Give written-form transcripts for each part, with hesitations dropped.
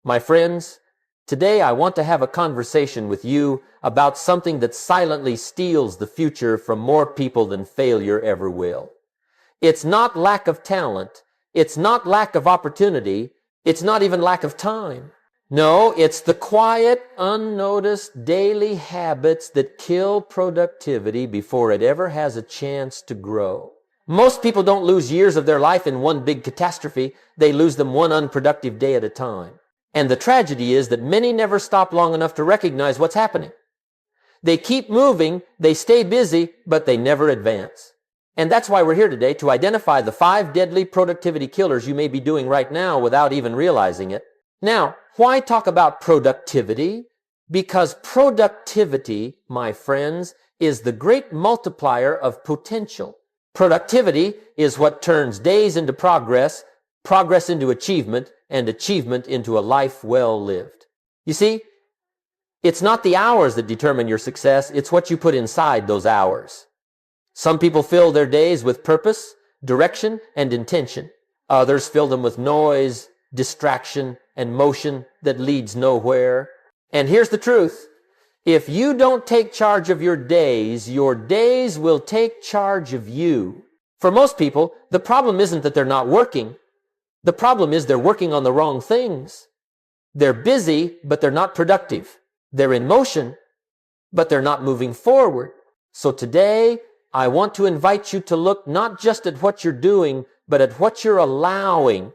My friends, today I want to have a conversation with you about something that silently steals the future from more people than failure ever will. It's not lack of talent. It's not lack of opportunity. It's not even lack of time. No, it's the quiet, unnoticed daily habits that kill productivity before it ever has a chance to grow. Most people don't lose years of their life in one big catastrophe. They lose them one unproductive day at a time. And the tragedy is that many never stop long enough to recognize what's happening. They keep moving, they stay busy, but they never advance. And that's why we're here today, to identify the 5 deadly productivity killers you may be doing right now without even realizing it. Now, why talk about productivity? Because productivity, my friends, is the great multiplier of potential. Productivity is what turns days into progress, progress into achievement, and achievement into a life well lived. You see, it's not the hours that determine your success, it's what you put inside those hours. Some people fill their days with purpose, direction, and intention. Others fill them with noise, distraction, and motion that leads nowhere. And here's the truth. If you don't take charge of your days will take charge of you. For most people, the problem isn't that they're not working. The problem is they're working on the wrong things. They're busy, but they're not productive. They're in motion, but they're not moving forward. So today, I want to invite you to look not just at what you're doing, but at what you're allowing.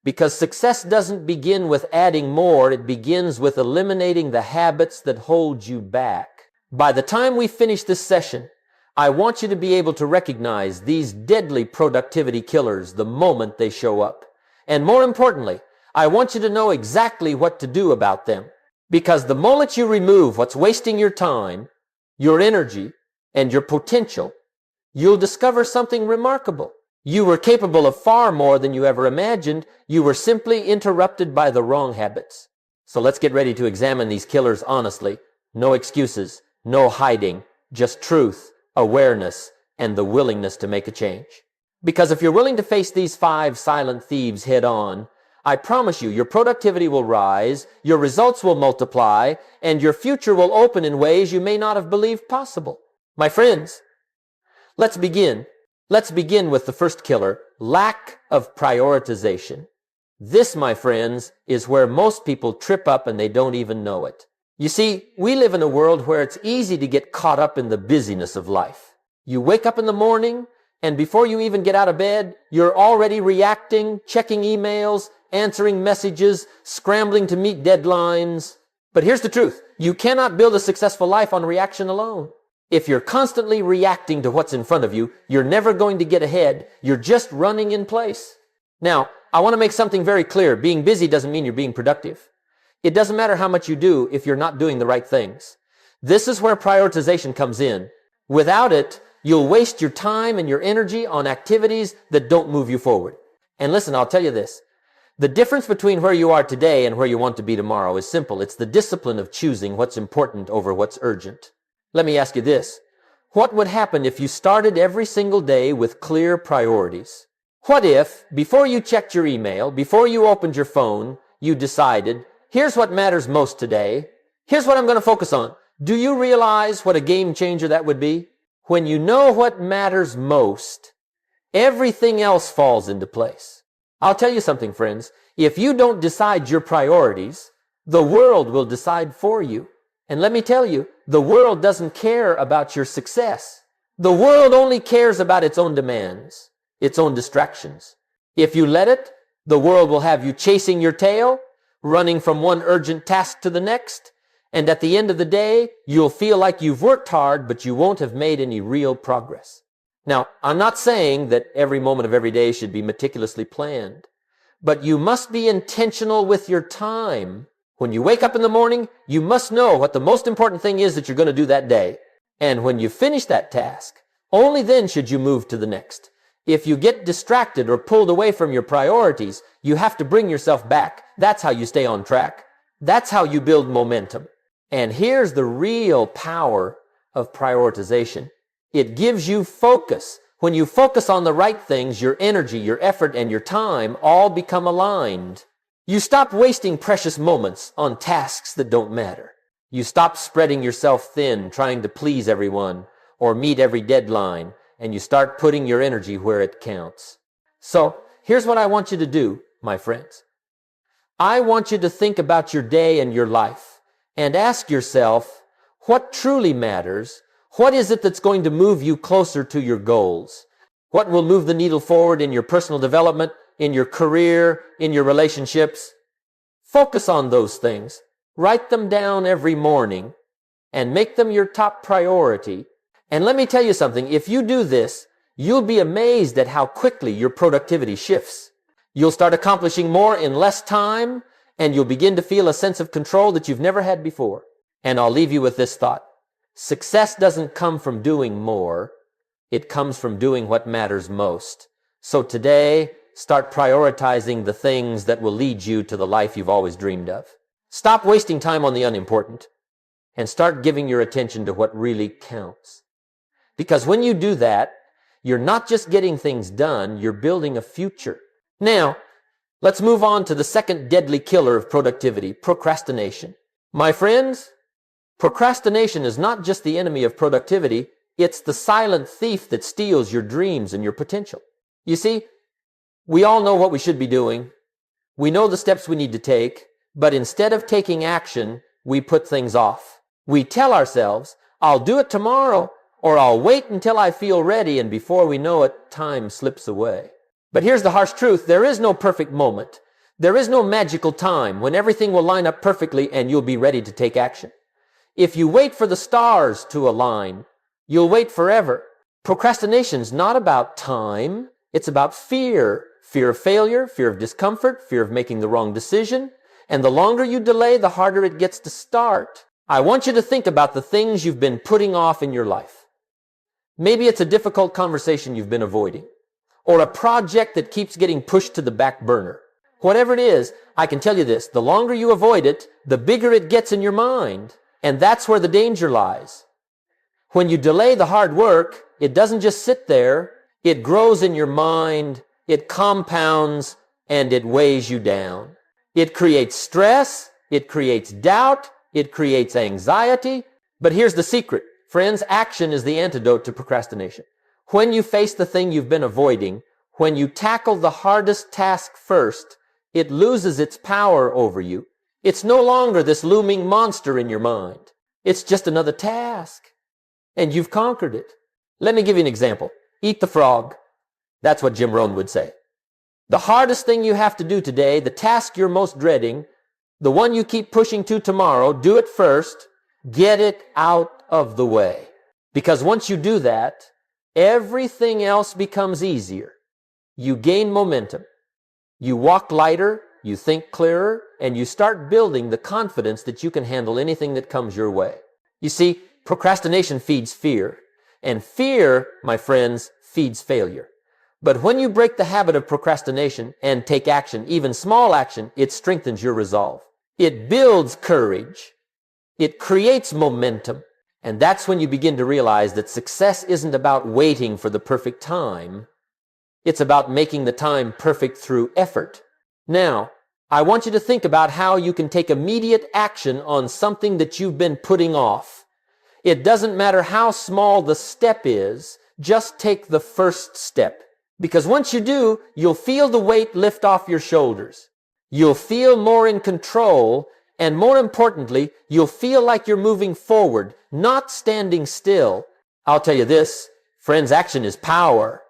Because success doesn't begin with adding more, it begins with eliminating the habits that hold you back. By the time we finish this session, I want you to be able to recognize these deadly productivity killers the moment they show up. And more importantly, I want you to know exactly what to do about them. Because the moment you remove what's wasting your time, your energy, and your potential, you'll discover something remarkable. You were capable of far more than you ever imagined. You were simply interrupted by the wrong habits. So let's get ready to examine these killers honestly. No excuses, no hiding, just truth, awareness, and the willingness to make a change. Because if you're willing to face these 5 silent thieves head on, I promise you, your productivity will rise, your results will multiply, and your future will open in ways you may not have believed possible. My friends, let's begin. Let's begin with the first killer, lack of prioritization. This, my friends, is where most people trip up and they don't even know it. You see, we live in a world where it's easy to get caught up in the busyness of life. You wake up in the morning, and before you even get out of bed, you're already reacting, checking emails, answering messages, scrambling to meet deadlines. But here's the truth. You cannot build a successful life on reaction alone. If you're constantly reacting to what's in front of you, you're never going to get ahead. You're just running in place. Now, I want to make something very clear. Being busy doesn't mean you're being productive. It doesn't matter how much you do if you're not doing the right things. This is where prioritization comes in. Without it, you'll waste your time and your energy on activities that don't move you forward. And listen, I'll tell you this. The difference between where you are today and where you want to be tomorrow is simple. It's the discipline of choosing what's important over what's urgent. Let me ask you this. What would happen if you started every single day with clear priorities? What if, before you checked your email, before you opened your phone, you decided, here's what matters most today. Here's what I'm going to focus on. Do you realize what a game changer that would be? When you know what matters most, everything else falls into place. I'll tell you something, friends. If you don't decide your priorities, the world will decide for you. And let me tell you, the world doesn't care about your success. The world only cares about its own demands, its own distractions. If you let it, the world will have you chasing your tail, running from one urgent task to the next, and at the end of the day, you'll feel like you've worked hard, but you won't have made any real progress. Now, I'm not saying that every moment of every day should be meticulously planned, but you must be intentional with your time. When you wake up in the morning, you must know what the most important thing is that you're going to do that day. And when you finish that task, only then should you move to the next. If you get distracted or pulled away from your priorities, you have to bring yourself back. That's how you stay on track. That's how you build momentum. And here's the real power of prioritization. It gives you focus. When you focus on the right things, your energy, your effort, and your time all become aligned. You stop wasting precious moments on tasks that don't matter. You stop spreading yourself thin, trying to please everyone or meet every deadline, and you start putting your energy where it counts. So, here's what I want you to do, my friends. I want you to think about your day and your life and ask yourself, what truly matters? What is it that's going to move you closer to your goals? What will move the needle forward in your personal development, in your career, in your relationships? Focus on those things. Write them down every morning and make them your top priority. And let me tell you something, if you do this, you'll be amazed at how quickly your productivity shifts. You'll start accomplishing more in less time, and you'll begin to feel a sense of control that you've never had before. And I'll leave you with this thought. Success doesn't come from doing more. It comes from doing what matters most. So today, start prioritizing the things that will lead you to the life you've always dreamed of. Stop wasting time on the unimportant and start giving your attention to what really counts. Because when you do that, you're not just getting things done, you're building a future. Now, let's move on to the second deadly killer of productivity, procrastination. My friends, procrastination is not just the enemy of productivity, it's the silent thief that steals your dreams and your potential. You see, we all know what we should be doing. We know the steps we need to take, but instead of taking action, we put things off. We tell ourselves, I'll do it tomorrow, or I'll wait until I feel ready, and before we know it, time slips away. But here's the harsh truth. There is no perfect moment. There is no magical time when everything will line up perfectly and you'll be ready to take action. If you wait for the stars to align, you'll wait forever. Procrastination's not about time. It's about fear. Fear of failure, fear of discomfort, fear of making the wrong decision. And the longer you delay, the harder it gets to start. I want you to think about the things you've been putting off in your life. Maybe it's a difficult conversation you've been avoiding, or a project that keeps getting pushed to the back burner. Whatever it is, I can tell you this, the longer you avoid it, the bigger it gets in your mind. And that's where the danger lies. When you delay the hard work, it doesn't just sit there, it grows in your mind, it compounds, and it weighs you down. It creates stress, it creates doubt, it creates anxiety. But here's the secret. Friends, action is the antidote to procrastination. When you face the thing you've been avoiding, when you tackle the hardest task first, it loses its power over you. It's no longer this looming monster in your mind. It's just another task. And you've conquered it. Let me give you an example. Eat the frog. That's what Jim Rohn would say. The hardest thing you have to do today, the task you're most dreading, the one you keep pushing to tomorrow, do it first. Get it out of the way. Because once you do that, everything else becomes easier. You gain momentum. You walk lighter, you think clearer, and you start building the confidence that you can handle anything that comes your way. You see, procrastination feeds fear. And fear, my friends, feeds failure. But when you break the habit of procrastination and take action, even small action, it strengthens your resolve. It builds courage. It creates momentum. And that's when you begin to realize that success isn't about waiting for the perfect time. It's about making the time perfect through effort. Now, I want you to think about how you can take immediate action on something that you've been putting off. It doesn't matter how small the step is, just take the first step. Because once you do, you'll feel the weight lift off your shoulders. You'll feel more in control, and more importantly, you'll feel like you're moving forward, not standing still. I'll tell you this, friends, action is power.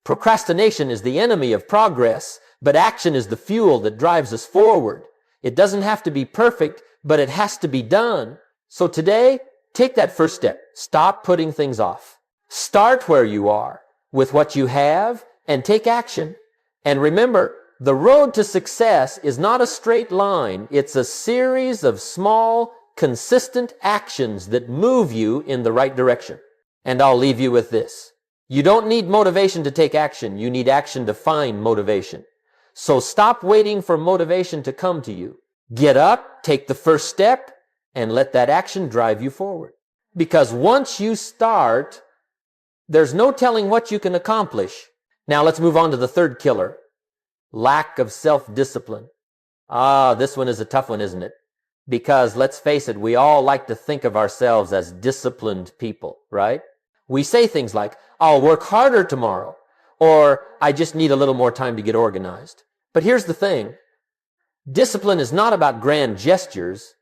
Procrastination is the enemy of progress, but action is the fuel that drives us forward. It doesn't have to be perfect, but it has to be done. So today, take that first step. Stop putting things off. Start where you are, with what you have, and take action. And remember, the road to success is not a straight line. It's a series of small, consistent actions that move you in the right direction. And I'll leave you with this. You don't need motivation to take action. You need action to find motivation. So stop waiting for motivation to come to you. Get up, take the first step, and let that action drive you forward. Because once you start, there's no telling what you can accomplish. Now let's move on to the third killer. Lack of self-discipline. This one is a tough one, isn't it? Because let's face it, we all like to think of ourselves as disciplined people, right? We say things like, I'll work harder tomorrow, or I just need a little more time to get organized. But here's the thing. Discipline is not about grand gestures.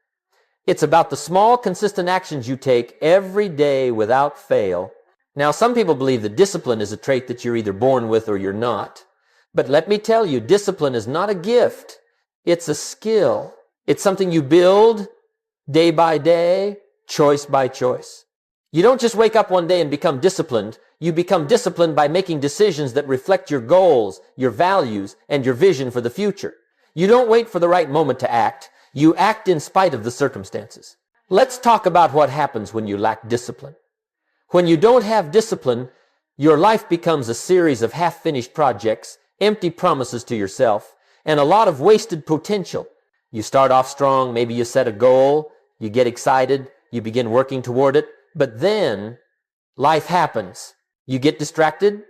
It's about the small, consistent actions you take every day without fail. Now, some people believe that discipline is a trait that you're either born with or you're not. But let me tell you, discipline is not a gift. It's a skill. It's something you build day by day, choice by choice. You don't just wake up one day and become disciplined. You become disciplined by making decisions that reflect your goals, your values, and your vision for the future. You don't wait for the right moment to act. You act in spite of the circumstances. Let's talk about what happens when you lack discipline. When you don't have discipline, your life becomes a series of half-finished projects, empty promises to yourself, and a lot of wasted potential. You start off strong, maybe you set a goal, you get excited, you begin working toward it, but then life happens. You get distracted,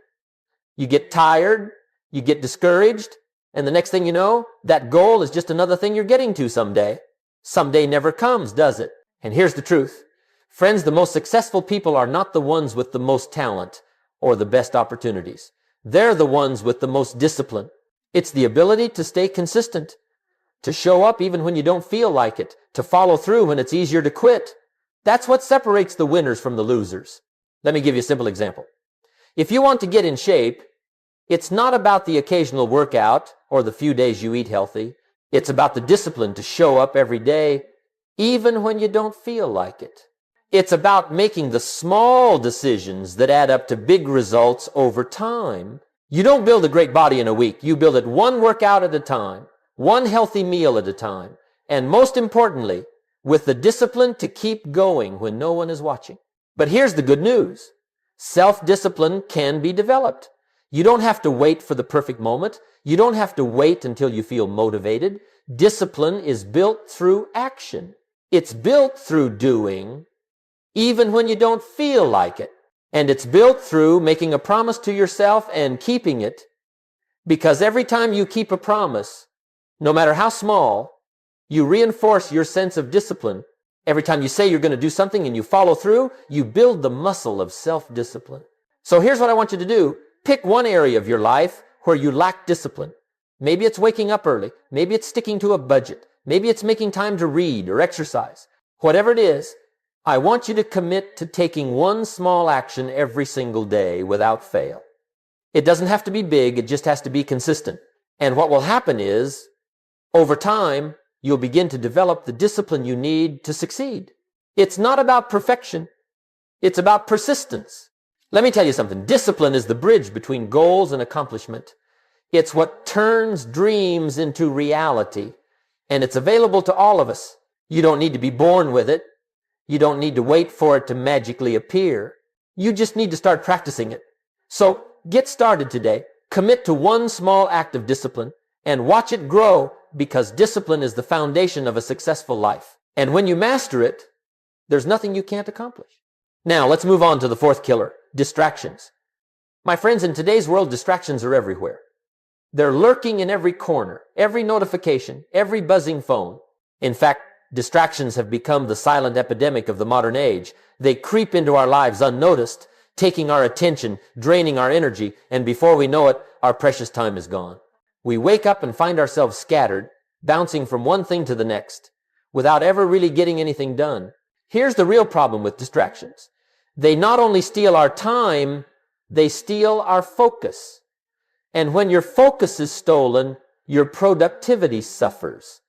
you get tired, you get discouraged, and the next thing you know, that goal is just another thing you're getting to someday. Someday never comes, does it? And here's the truth. Friends, the most successful people are not the ones with the most talent or the best opportunities. They're the ones with the most discipline. It's the ability to stay consistent, to show up even when you don't feel like it, to follow through when it's easier to quit. That's what separates the winners from the losers. Let me give you a simple example. If you want to get in shape, it's not about the occasional workout or the few days you eat healthy. It's about the discipline to show up every day, even when you don't feel like it. It's about making the small decisions that add up to big results over time. You don't build a great body in a week. You build it one workout at a time, one healthy meal at a time, and most importantly, with the discipline to keep going when no one is watching. But here's the good news. Self-discipline can be developed. You don't have to wait for the perfect moment. You don't have to wait until you feel motivated. Discipline is built through action. It's built through doing, even when you don't feel like it. And it's built through making a promise to yourself and keeping it. Because every time you keep a promise, no matter how small, you reinforce your sense of discipline. Every time you say you're going to do something and you follow through, you build the muscle of self-discipline. So here's what I want you to do. Pick one area of your life where you lack discipline. Maybe it's waking up early. Maybe it's sticking to a budget. Maybe it's making time to read or exercise. Whatever it is, I want you to commit to taking one small action every single day without fail. It doesn't have to be big. It just has to be consistent. And what will happen is, over time, you'll begin to develop the discipline you need to succeed. It's not about perfection. It's about persistence. Let me tell you something. Discipline is the bridge between goals and accomplishment. It's what turns dreams into reality. And it's available to all of us. You don't need to be born with it. You don't need to wait for it to magically appear. You just need to start practicing it. So get started today. Commit to one small act of discipline and watch it grow, because discipline is the foundation of a successful life. And when you master it, there's nothing you can't accomplish. Now, let's move on to the fourth killer, distractions. My friends, in today's world, distractions are everywhere. They're lurking in every corner, every notification, every buzzing phone. In fact, distractions have become the silent epidemic of the modern age. They creep into our lives unnoticed, taking our attention, draining our energy, and before we know it, our precious time is gone. We wake up and find ourselves scattered, bouncing from one thing to the next, without ever really getting anything done. Here's the real problem with distractions. They not only steal our time, they steal our focus. And when your focus is stolen, your productivity suffers.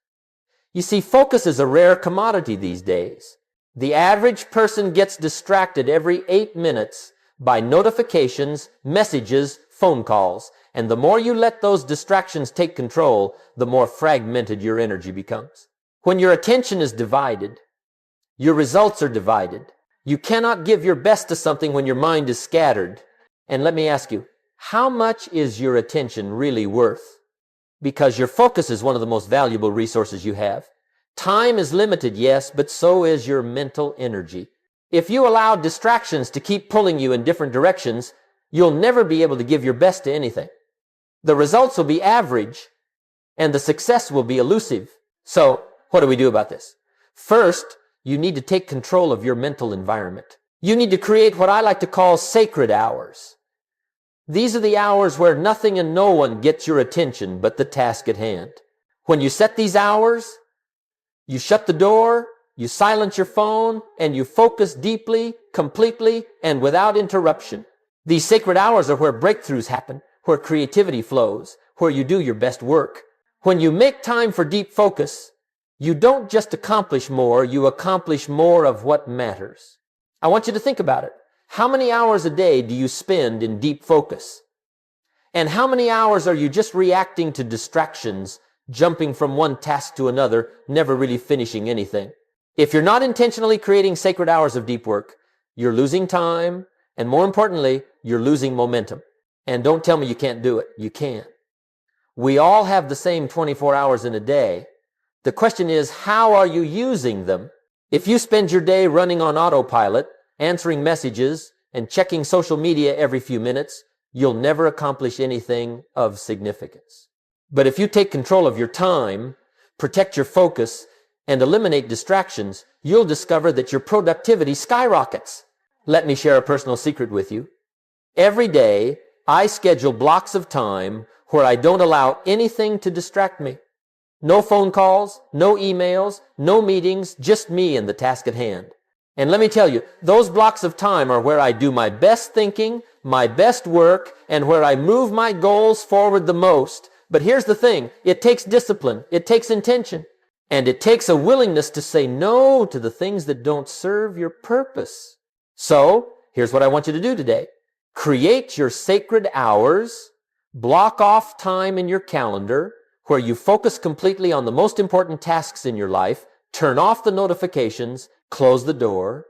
You see, focus is a rare commodity these days. The average person gets distracted every 8 minutes by notifications, messages, phone calls. And the more you let those distractions take control, the more fragmented your energy becomes. When your attention is divided, your results are divided. You cannot give your best to something when your mind is scattered. And let me ask you, how much is your attention really worth? Because your focus is one of the most valuable resources you have. Time is limited, yes, but so is your mental energy. If you allow distractions to keep pulling you in different directions, you'll never be able to give your best to anything. The results will be average, and the success will be elusive. So, what do we do about this? First, you need to take control of your mental environment. You need to create what I like to call sacred hours. These are the hours where nothing and no one gets your attention but the task at hand. When you set these hours, you shut the door, you silence your phone, and you focus deeply, completely, and without interruption. These sacred hours are where breakthroughs happen, where creativity flows, where you do your best work. When you make time for deep focus, you don't just accomplish more, you accomplish more of what matters. I want you to think about it. How many hours a day do you spend in deep focus? And how many hours are you just reacting to distractions, jumping from one task to another, never really finishing anything? If you're not intentionally creating sacred hours of deep work, you're losing time, and more importantly, you're losing momentum. And don't tell me you can't do it. You can. We all have the same 24 hours in a day. The question is, how are you using them? If you spend your day running on autopilot, answering messages, and checking social media every few minutes, you'll never accomplish anything of significance. But if you take control of your time, protect your focus, and eliminate distractions, you'll discover that your productivity skyrockets. Let me share a personal secret with you. Every day, I schedule blocks of time where I don't allow anything to distract me. No phone calls, no emails, no meetings, just me and the task at hand. And let me tell you, those blocks of time are where I do my best thinking, my best work, and where I move my goals forward the most. But here's the thing, it takes discipline, it takes intention, and it takes a willingness to say no to the things that don't serve your purpose. So, here's what I want you to do today. Create your sacred hours, block off time in your calendar where you focus completely on the most important tasks in your life, turn off the notifications, close the door,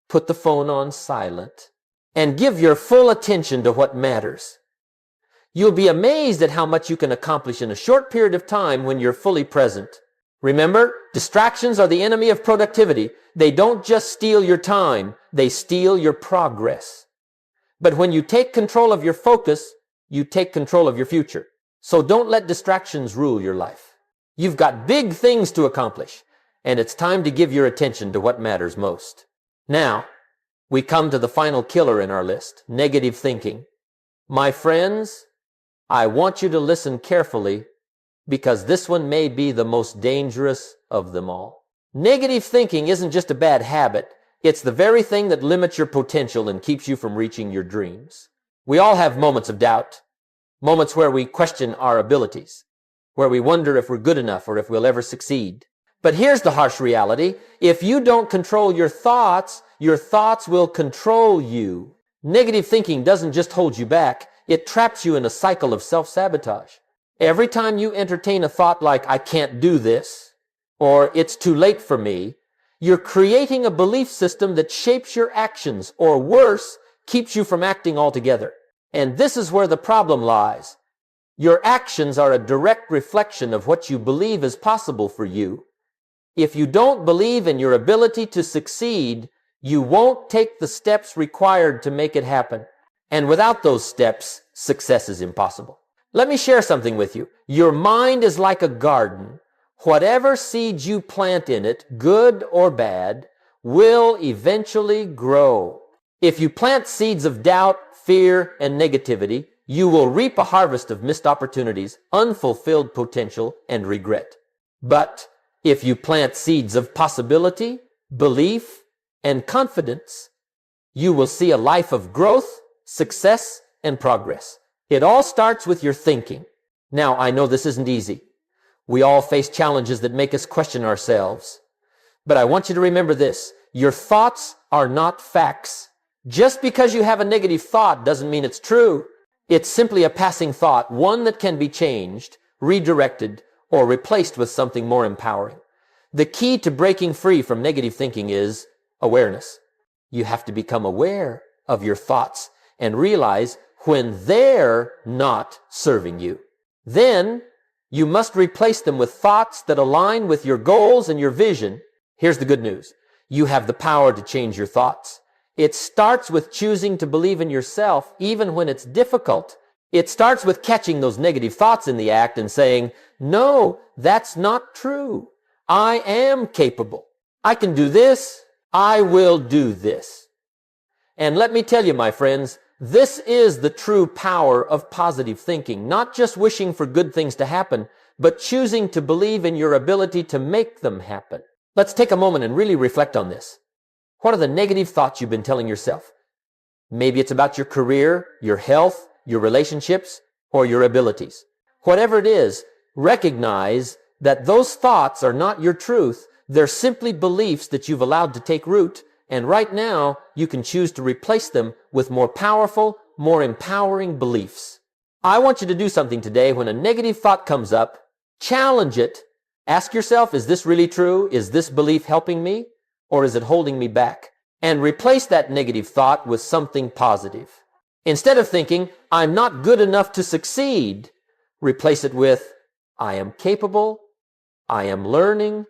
put the phone on silent, and give your full attention to what matters. You'll be amazed at how much you can accomplish in a short period of time when you're fully present. Remember, distractions are the enemy of productivity. They don't just steal your time, they steal your progress. But when you take control of your focus, you take control of your future. So don't let distractions rule your life. You've got big things to accomplish, and it's time to give your attention to what matters most. Now, we come to the final killer in our list, negative thinking. My friends, I want you to listen carefully because this one may be the most dangerous of them all. Negative thinking isn't just a bad habit. It's the very thing that limits your potential and keeps you from reaching your dreams. We all have moments of doubt, moments where we question our abilities, where we wonder if we're good enough or if we'll ever succeed. But here's the harsh reality. If you don't control your thoughts will control you. Negative thinking doesn't just hold you back, it traps you in a cycle of self-sabotage. Every time you entertain a thought like, I can't do this, or it's too late for me, you're creating a belief system that shapes your actions, or worse, keeps you from acting altogether. And this is where the problem lies. Your actions are a direct reflection of what you believe is possible for you. If you don't believe in your ability to succeed, you won't take the steps required to make it happen. And without those steps, success is impossible. Let me share something with you. Your mind is like a garden. Whatever seeds you plant in it, good or bad, will eventually grow. If you plant seeds of doubt, fear, and negativity, you will reap a harvest of missed opportunities, unfulfilled potential, and regret. But if you plant seeds of possibility, belief, and confidence, you will see a life of growth, success, and progress. It all starts with your thinking. Now, I know this isn't easy. We all face challenges that make us question ourselves. But I want you to remember this. Your thoughts are not facts. Just because you have a negative thought doesn't mean it's true. It's simply a passing thought, one that can be changed, redirected, or replaced with something more empowering. The key to breaking free from negative thinking is awareness. You have to become aware of your thoughts and realize when they're not serving you. Then you must replace them with thoughts that align with your goals and your vision. Here's the good news. You have the power to change your thoughts. It starts with choosing to believe in yourself even when it's difficult. It starts with catching those negative thoughts in the act and saying, no, that's not true. I am capable. I can do this. I will do this. And let me tell you, my friends, this is the true power of positive thinking, not just wishing for good things to happen, but choosing to believe in your ability to make them happen. Let's take a moment and really reflect on this. What are the negative thoughts you've been telling yourself? Maybe it's about your career, your health, your relationships, or your abilities. Whatever it is, recognize that those thoughts are not your truth. They're simply beliefs that you've allowed to take root, and right now you can choose to replace them with more powerful, more empowering beliefs. I want you to do something today. When a negative thought comes up, challenge it. Ask yourself, is this really true? Is this belief helping me, or is it holding me back? And replace that negative thought with something positive. Instead of thinking, I'm not good enough to succeed, replace it with, I am capable, I am learning,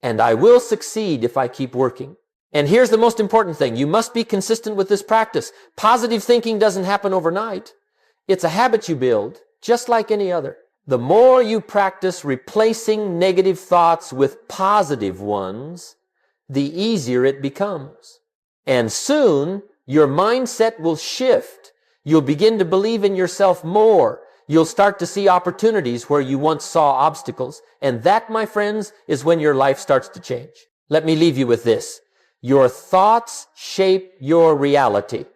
and I will succeed if I keep working. And here's the most important thing. You must be consistent with this practice. Positive thinking doesn't happen overnight. It's a habit you build, just like any other. The more you practice replacing negative thoughts with positive ones, the easier it becomes. And soon, your mindset will shift. You'll begin to believe in yourself more. You'll start to see opportunities where you once saw obstacles. And that, my friends, is when your life starts to change. Let me leave you with this. Your thoughts shape your reality.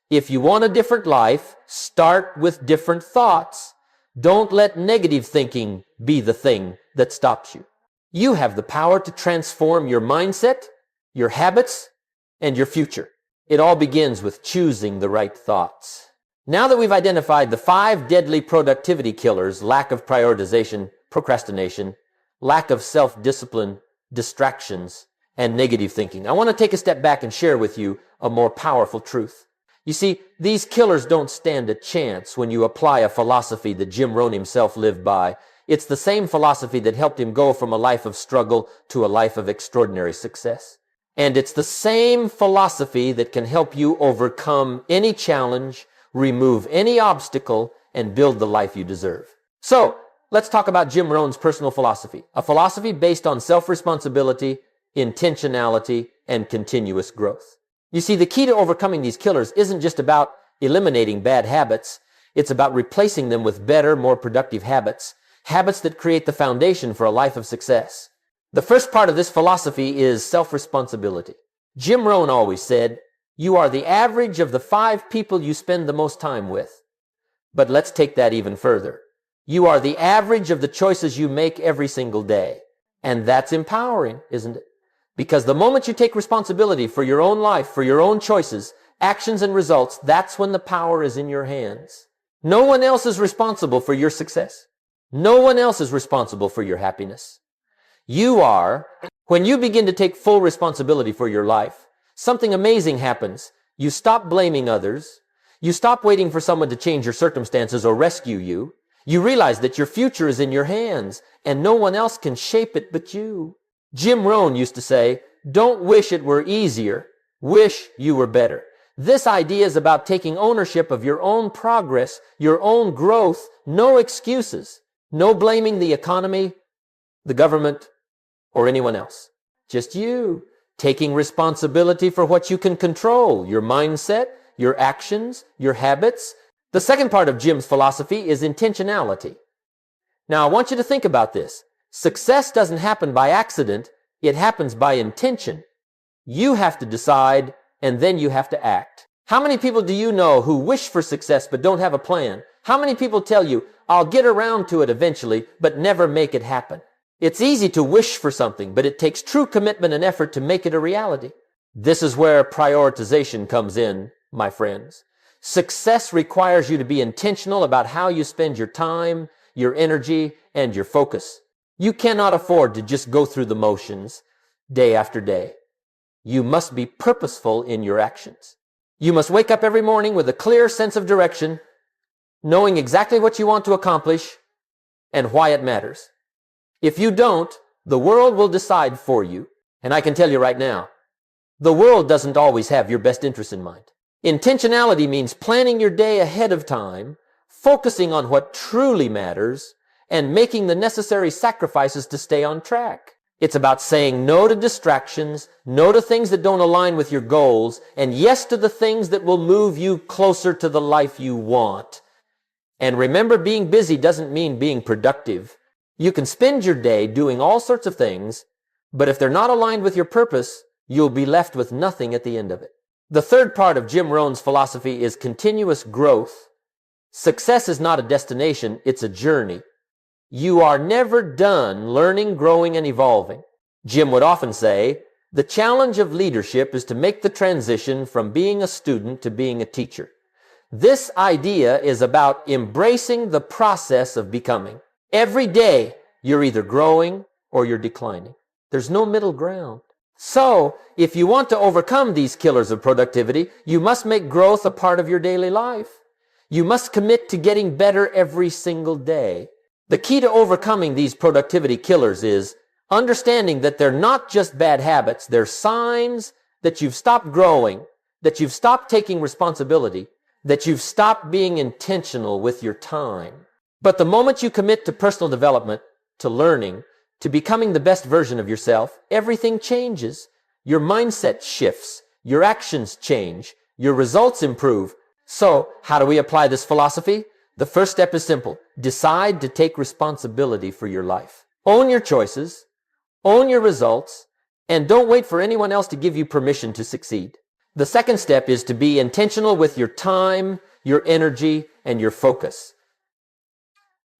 If you want a different life, start with different thoughts. Don't let negative thinking be the thing that stops you. You have the power to transform your mindset, your habits, and your future. It all begins with choosing the right thoughts. Now that we've identified the 5 deadly productivity killers, lack of prioritization, procrastination, lack of self-discipline, distractions, and negative thinking, I want to take a step back and share with you a more powerful truth. You see, these killers don't stand a chance when you apply a philosophy that Jim Rohn himself lived by. It's the same philosophy that helped him go from a life of struggle to a life of extraordinary success. And it's the same philosophy that can help you overcome any challenge, remove any obstacle, and build the life you deserve. So, let's talk about Jim Rohn's personal philosophy. A philosophy based on self-responsibility, intentionality, and continuous growth. You see, the key to overcoming these killers isn't just about eliminating bad habits. It's about replacing them with better, more productive habits. Habits that create the foundation for a life of success. The first part of this philosophy is self-responsibility. Jim Rohn always said, you are the average of the 5 people you spend the most time with. But let's take that even further. You are the average of the choices you make every single day. And that's empowering, isn't it? Because the moment you take responsibility for your own life, for your own choices, actions and results, that's when the power is in your hands. No one else is responsible for your success. No one else is responsible for your happiness. You are. When you begin to take full responsibility for your life, something amazing happens. You stop blaming others. You stop waiting for someone to change your circumstances or rescue you. You realize that your future is in your hands and no one else can shape it but you. Jim Rohn used to say, don't wish it were easier, wish you were better. This idea is about taking ownership of your own progress, your own growth, no excuses, no blaming the economy, the government, or anyone else. Just you, taking responsibility for what you can control, your mindset, your actions, your habits. The second part of Jim's philosophy is intentionality. Now, I want you to think about this. Success doesn't happen by accident. It happens by intention. You have to decide, and then you have to act. How many people do you know who wish for success but don't have a plan? How many people tell you, I'll get around to it eventually, but never make it happen? It's easy to wish for something, but it takes true commitment and effort to make it a reality. This is where prioritization comes in, my friends. Success requires you to be intentional about how you spend your time, your energy, and your focus. You cannot afford to just go through the motions day after day. You must be purposeful in your actions. You must wake up every morning with a clear sense of direction, knowing exactly what you want to accomplish and why it matters. If you don't, the world will decide for you. And I can tell you right now, the world doesn't always have your best interest in mind. Intentionality means planning your day ahead of time, focusing on what truly matters, and making the necessary sacrifices to stay on track. It's about saying no to distractions, no to things that don't align with your goals, and yes to the things that will move you closer to the life you want. And remember, being busy doesn't mean being productive. You can spend your day doing all sorts of things, but if they're not aligned with your purpose, you'll be left with nothing at the end of it. The third part of Jim Rohn's philosophy is continuous growth. Success is not a destination, it's a journey. You are never done learning, growing, and evolving. Jim would often say, the challenge of leadership is to make the transition from being a student to being a teacher. This idea is about embracing the process of becoming. Every day, you're either growing or you're declining. There's no middle ground. So, if you want to overcome these killers of productivity, you must make growth a part of your daily life. You must commit to getting better every single day. The key to overcoming these productivity killers is understanding that they're not just bad habits, they're signs that you've stopped growing, that you've stopped taking responsibility, that you've stopped being intentional with your time. But the moment you commit to personal development, to learning, to becoming the best version of yourself, everything changes. Your mindset shifts, your actions change, your results improve. So, how do we apply this philosophy? The first step is simple. Decide to take responsibility for your life. Own your choices, own your results, and don't wait for anyone else to give you permission to succeed. The second step is to be intentional with your time, your energy, and your focus.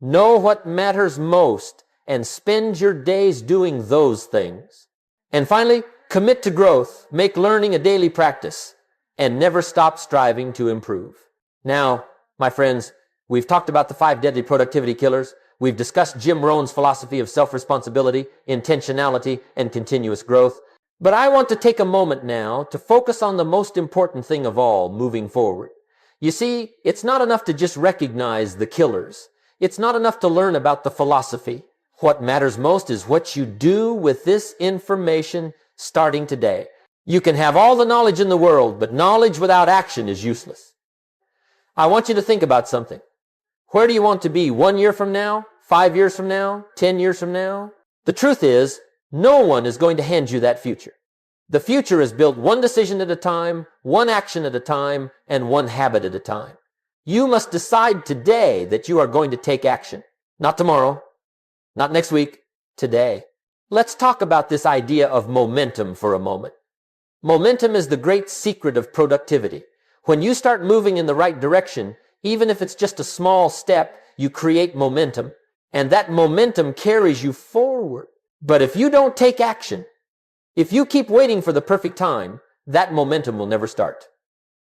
Know what matters most and spend your days doing those things. And finally, commit to growth, make learning a daily practice, and never stop striving to improve. Now, my friends, we've talked about the 5 deadly productivity killers. We've discussed Jim Rohn's philosophy of self-responsibility, intentionality, and continuous growth. But I want to take a moment now to focus on the most important thing of all moving forward. You see, it's not enough to just recognize the killers. It's not enough to learn about the philosophy. What matters most is what you do with this information starting today. You can have all the knowledge in the world, but knowledge without action is useless. I want you to think about something. Where do you want to be 1 year from now, 5 years from now, 10 years from now? The truth is, no one is going to hand you that future. The future is built one decision at a time, one action at a time, and one habit at a time. You must decide today that you are going to take action. Not tomorrow, not next week, today. Let's talk about this idea of momentum for a moment. Momentum is the great secret of productivity. When you start moving in the right direction, even if it's just a small step, you create momentum, and that momentum carries you forward. But if you don't take action, if you keep waiting for the perfect time, that momentum will never start.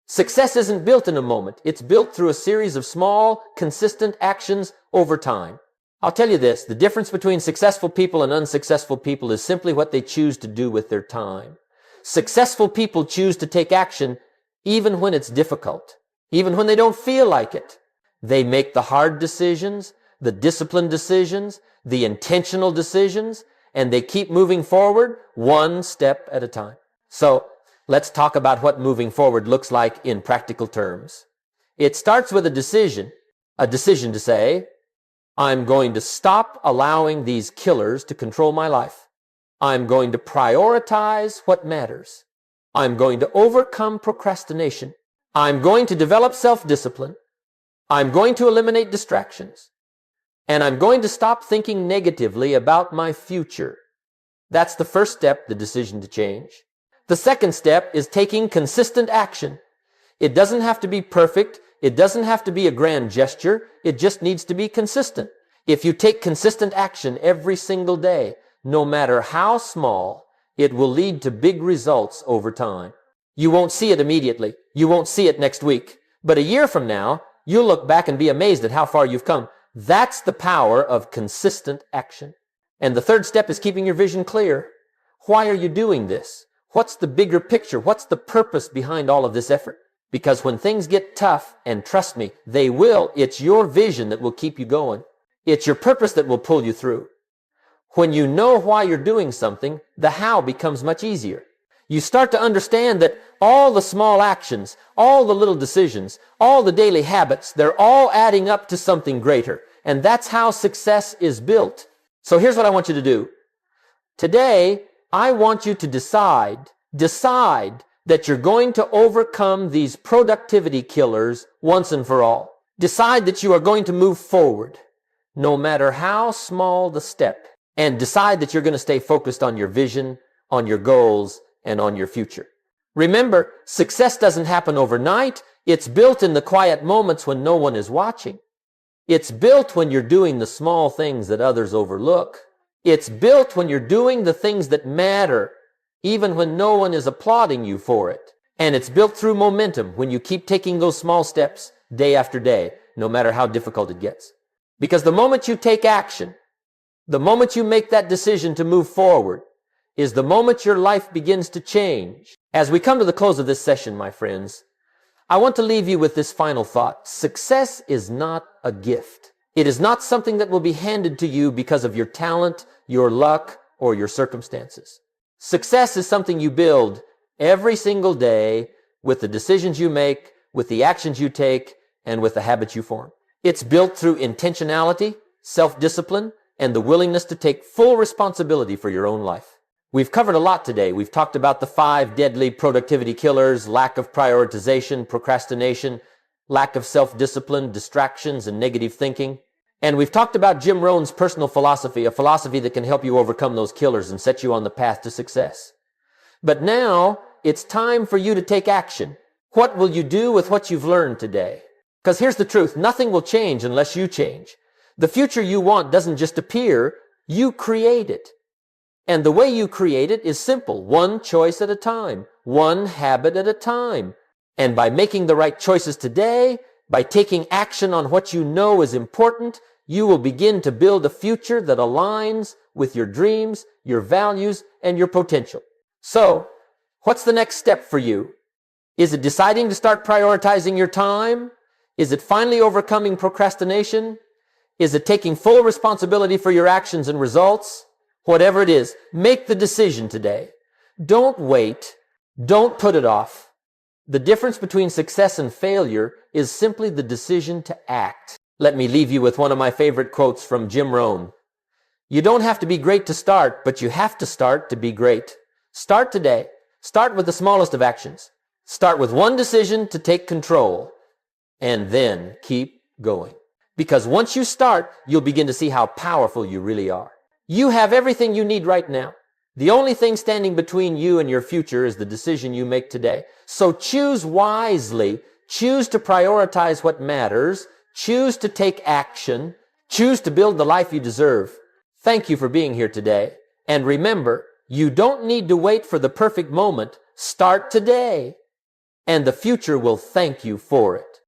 Success isn't built in a moment. It's built through a series of small, consistent actions over time. I'll tell you this, the difference between successful people and unsuccessful people is simply what they choose to do with their time. Successful people choose to take action even when it's difficult, even when they don't feel like it. They make the hard decisions, the disciplined decisions, the intentional decisions, and they keep moving forward one step at a time. So, let's talk about what moving forward looks like in practical terms. It starts with a decision to say, I'm going to stop allowing these killers to control my life. I'm going to prioritize what matters. I'm going to overcome procrastination. I'm going to develop self-discipline. I'm going to eliminate distractions. And I'm going to stop thinking negatively about my future. That's the first step, the decision to change. The second step is taking consistent action. It doesn't have to be perfect. It doesn't have to be a grand gesture. It just needs to be consistent. If you take consistent action every single day, no matter how small, it will lead to big results over time. You won't see it immediately. You won't see it next week. But a year from now, you'll look back and be amazed at how far you've come. That's the power of consistent action. And the third step is keeping your vision clear. Why are you doing this? What's the bigger picture? What's the purpose behind all of this effort? Because when things get tough, and trust me, they will, it's your vision that will keep you going. It's your purpose that will pull you through. When you know why you're doing something, the how becomes much easier. You start to understand that all the small actions, all the little decisions, all the daily habits, they're all adding up to something greater. And that's how success is built. So here's what I want you to do. Today, I want you to decide that you're going to overcome these productivity killers once and for all. Decide that you are going to move forward, no matter how small the step. And decide that you're going to stay focused on your vision, on your goals, and on your future. Remember, success doesn't happen overnight. It's built in the quiet moments when no one is watching. It's built when you're doing the small things that others overlook. It's built when you're doing the things that matter, even when no one is applauding you for it. And it's built through momentum when you keep taking those small steps day after day, no matter how difficult it gets. Because the moment you take action, the moment you make that decision to move forward, is the moment your life begins to change. As we come to the close of this session, my friends, I want to leave you with this final thought. Success is not a gift. It is not something that will be handed to you because of your talent, your luck, or your circumstances. Success is something you build every single day with the decisions you make, with the actions you take, and with the habits you form. It's built through intentionality, self-discipline, and the willingness to take full responsibility for your own life. We've covered a lot today. We've talked about the 5 deadly productivity killers: lack of prioritization, procrastination, lack of self-discipline, distractions, and negative thinking. And we've talked about Jim Rohn's personal philosophy, a philosophy that can help you overcome those killers and set you on the path to success. But now it's time for you to take action. What will you do with what you've learned today? Because here's the truth. Nothing will change unless you change. The future you want doesn't just appear. You create it. And the way you create it is simple. One choice at a time. One habit at a time. And by making the right choices today, by taking action on what you know is important, you will begin to build a future that aligns with your dreams, your values, and your potential. So, what's the next step for you? Is it deciding to start prioritizing your time? Is it finally overcoming procrastination? Is it taking full responsibility for your actions and results? Whatever it is, make the decision today. Don't wait. Don't put it off. The difference between success and failure is simply the decision to act. Let me leave you with one of my favorite quotes from Jim Rohn. You don't have to be great to start, but you have to start to be great. Start today. Start with the smallest of actions. Start with one decision to take control, and then keep going. Because once you start, you'll begin to see how powerful you really are. You have everything you need right now. The only thing standing between you and your future is the decision you make today. So choose wisely. Choose to prioritize what matters. Choose to take action. Choose to build the life you deserve. Thank you for being here today. And remember, you don't need to wait for the perfect moment. Start today. And the future will thank you for it.